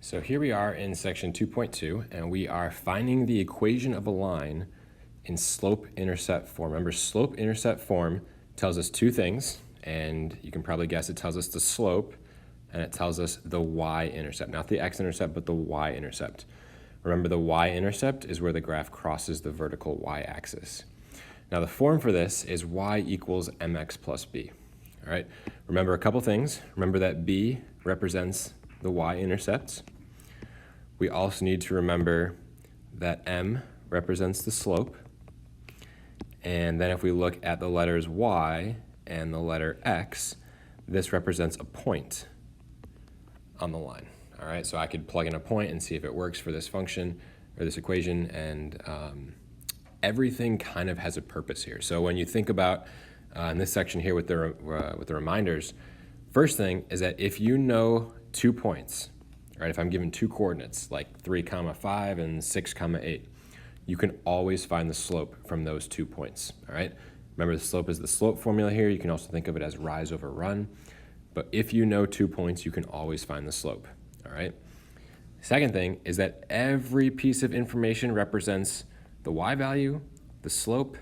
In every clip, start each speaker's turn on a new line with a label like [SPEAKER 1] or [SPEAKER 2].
[SPEAKER 1] So here we are in section 2.2, and we are finding the equation of a line in slope-intercept form. Remember, slope-intercept form tells us two things, and you can probably guess it tells us the slope, and it tells us the y-intercept. Not the x-intercept, but the y-intercept. Remember, the y-intercept is where the graph crosses the vertical y-axis. Now, the form for this is y equals mx plus b. All right, remember a couple things. Remember that b represents the y-intercept. We also need to remember that m represents the slope. And then if we look at the letters y and the letter x, this represents a point on the line. All right, so I could plug in a point and see if it works for this function or this equation, and everything kind of has a purpose here. So when you think about in this section here with the reminders, first thing is that if you know 2 points, right? If I'm given two coordinates like 3, 5 and 6, 8, you can always find the slope from those 2 points. All right. Remember, the slope is the slope formula here. You can also think of it as rise over run. But if you know 2 points, you can always find the slope. All right. Second thing is that every piece of information represents the y value, the slope,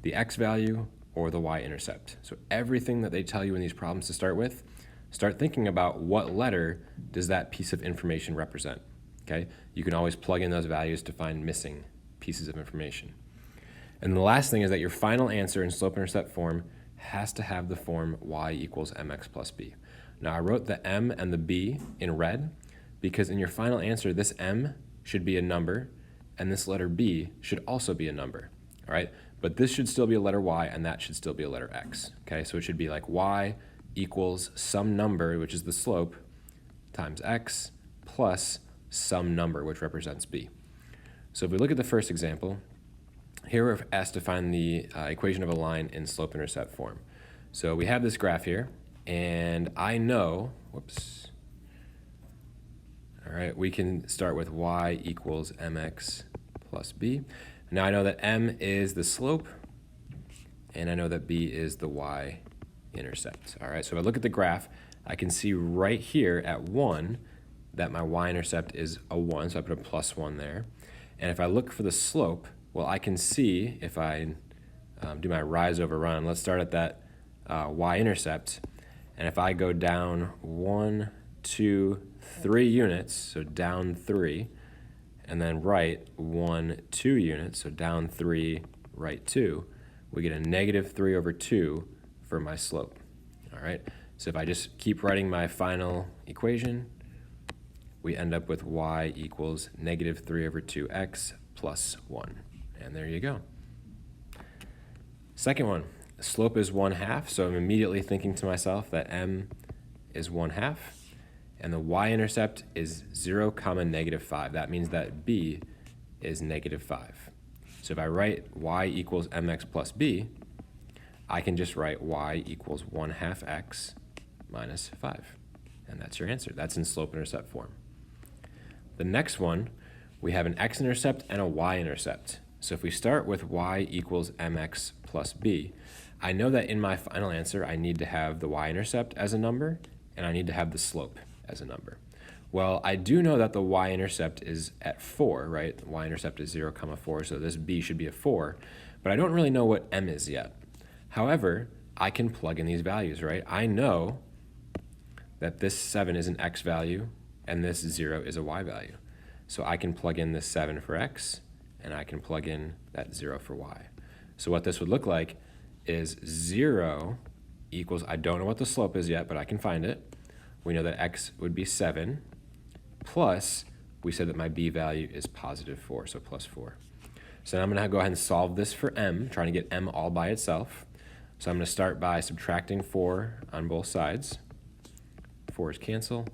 [SPEAKER 1] the x value, or the y-intercept. So everything that they tell you in these problems to start with, start thinking about what letter does that piece of information represent. Okay. You can always plug in those values to find missing pieces of information. And the last thing is that your final answer in slope-intercept form has to have the form y equals mx plus b. Now, I wrote the m and the b in red because in your final answer, this m should be a number and this letter b should also be a number, all right? But this should still be a letter y and that should still be a letter x, okay? So it should be like y equals some number, which is the slope, times x plus some number, which represents b. So if we look at the first example, here we're asked to find the equation of a line in slope-intercept form. So we have this graph here, and I know, whoops, all right, we can start with y equals mx plus b. Now I know that m is the slope, and I know that b is the y-intercept. All right, so if I look at the graph, I can see right here at 1 that my y-intercept is a 1, so I put a plus 1 there. And if I look for the slope, well, I can see if I do my rise over run, let's start at that y-intercept. And if I go down 1, 2, 3 units, so down 3, and then right 1, 2 units, so down 3, right 2, we get a negative 3 over 2 for my slope. All right, so if I just keep writing my final equation, we end up with y equals negative 3 over 2x plus 1. And there you go. Second one, slope is 1/2, so I'm immediately thinking to myself that m is 1/2, and the y-intercept is 0, negative 5. That means that b is negative 5. So if I write y equals mx plus b, I can just write y equals 1/2 x minus 5. And that's your answer. That's in slope-intercept form. The next one, we have an x-intercept and a y-intercept. So if we start with y equals mx plus b, I know that in my final answer, I need to have the y-intercept as a number, and I need to have the slope as a number. Well, I do know that the y-intercept is at 4, right? The y-intercept is 0, 4, so this b should be a 4, but I don't really know what m is yet. However, I can plug in these values, right? I know that this 7 is an x value, and this 0 is a y value. So I can plug in this 7 for x, and I can plug in that 0 for y. So what this would look like is 0 equals, I don't know what the slope is yet, but I can find it. We know that x would be 7, plus we said that my b value is positive 4, so plus 4. So now I'm going to go ahead and solve this for m, trying to get m all by itself. So I'm going to start by subtracting 4 on both sides. 4's cancel.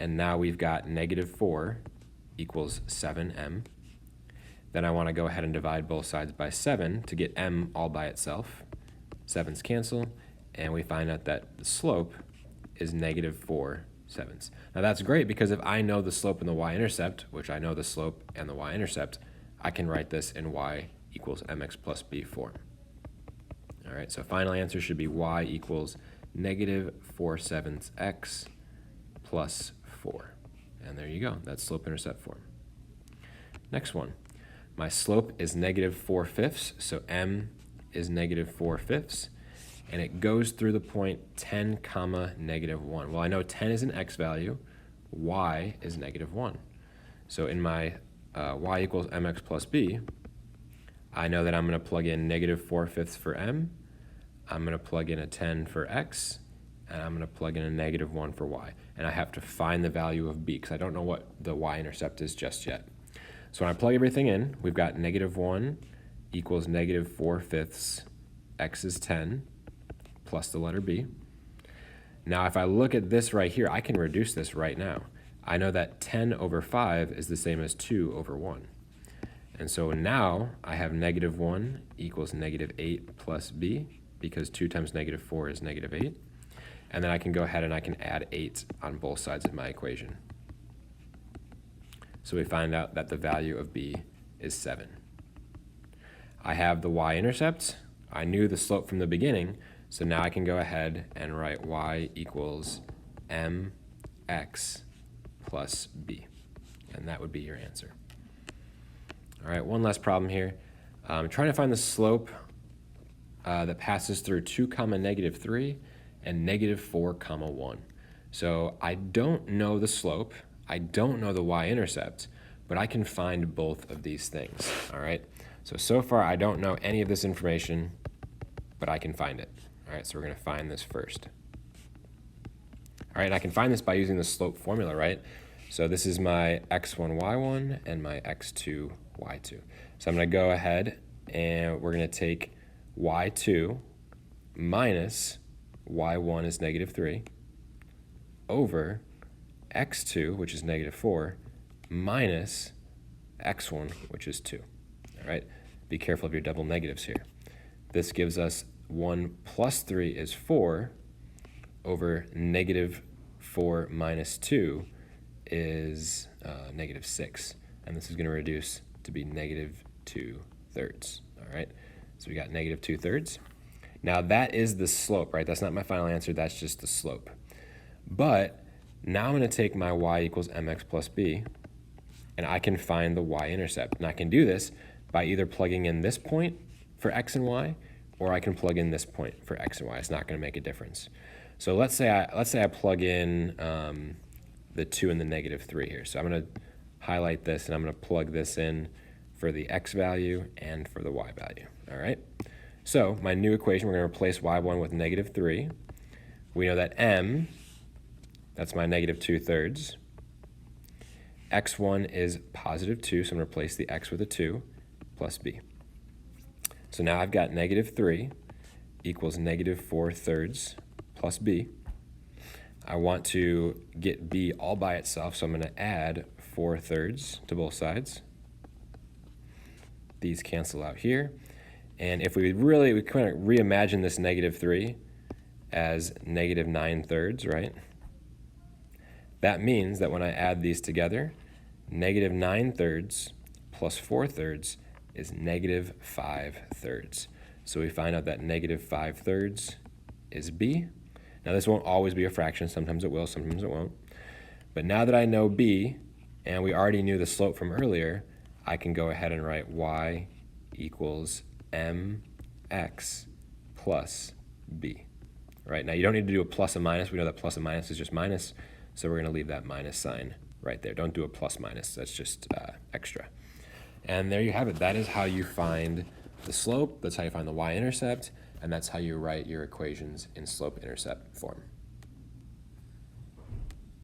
[SPEAKER 1] And now we've got negative 4 equals 7m. Then I want to go ahead and divide both sides by 7 to get m all by itself. 7's cancel, and we find out that the slope is negative 4 sevenths. Now that's great because if I know the slope and the y-intercept, which I know the slope and the y-intercept, I can write this in y equals mx plus b form. All right, so final answer should be y equals negative 4/7 x plus 4. And there you go, that's slope-intercept form. Next one, my slope is -4/5, so m is -4/5, and it goes through the point 10, -1. Well, I know 10 is an x value, y is -1. So in my y equals mx plus b, I know that I'm going to plug in -4/5 for m, I'm going to plug in a 10 for x, and I'm going to plug in a -1 for y. And I have to find the value of b, because I don't know what the y-intercept is just yet. So when I plug everything in, we've got -1 equals -4/5, x is 10, plus the letter b. Now if I look at this right here, I can reduce this right now. I know that 10 over 5 is the same as 2 over 1. And so now I have -1 equals -8 plus b, because 2 times -4 is -8. And then I can go ahead and I can add 8 on both sides of my equation. So we find out that the value of b is 7. I have the y-intercept. I knew the slope from the beginning, so now I can go ahead and write y equals mx plus b. And that would be your answer. All right, one last problem here. I'm trying to find the slope that passes through 2, -3 and -4, 1. So I don't know the slope, I don't know the y-intercept, but I can find both of these things, all right? So far I don't know any of this information, but I can find it. All right, so we're gonna find this first. All right, I can find this by using the slope formula, right? So this is my x1, y1, and my x2, y2. So I'm gonna go ahead and we're gonna take y2 minus y1 is -3 over x2, which is -4, minus x1, which is 2. All right, be careful of your double negatives here. This gives us 1 plus 3 is 4 over -4 minus 2 is -6. And this is going to reduce to be -2/3. All right, so we got -2/3. Now that is the slope, right? That's not my final answer, that's just the slope. But now I'm going to take my y equals mx plus b, and I can find the y-intercept. And I can do this by either plugging in this point for x and y, or I can plug in this point for x and y. It's not going to make a difference. So let's say I plug in the 2 and the -3 here. So I'm going to highlight this, and I'm going to plug this in for the x value and for the y value. All right. So my new equation, we're going to replace y1 with -3. We know that m, that's my -2/3. x1 is +2, so I'm going to replace the x with a 2 plus b. So now I've got -3 equals -4/3 plus b. I want to get b all by itself, so I'm going to add 4/3 to both sides. These cancel out here. And if we kind of reimagine this -3 as -9/3, right? That means that when I add these together, -9/3 plus 4/3 is -5/3. So we find out that -5/3 is b. Now this won't always be a fraction, sometimes it will, sometimes it won't. But now that I know b, and we already knew the slope from earlier, I can go ahead and write y equals mx plus b. Right, now you don't need to do a plus and minus, we know that plus and minus is just minus, so we're going to leave that minus sign right there. Don't do a plus minus, that's just extra. And there you have it. That is how you find the slope, that's how you find the y-intercept, and that's how you write your equations in slope-intercept form.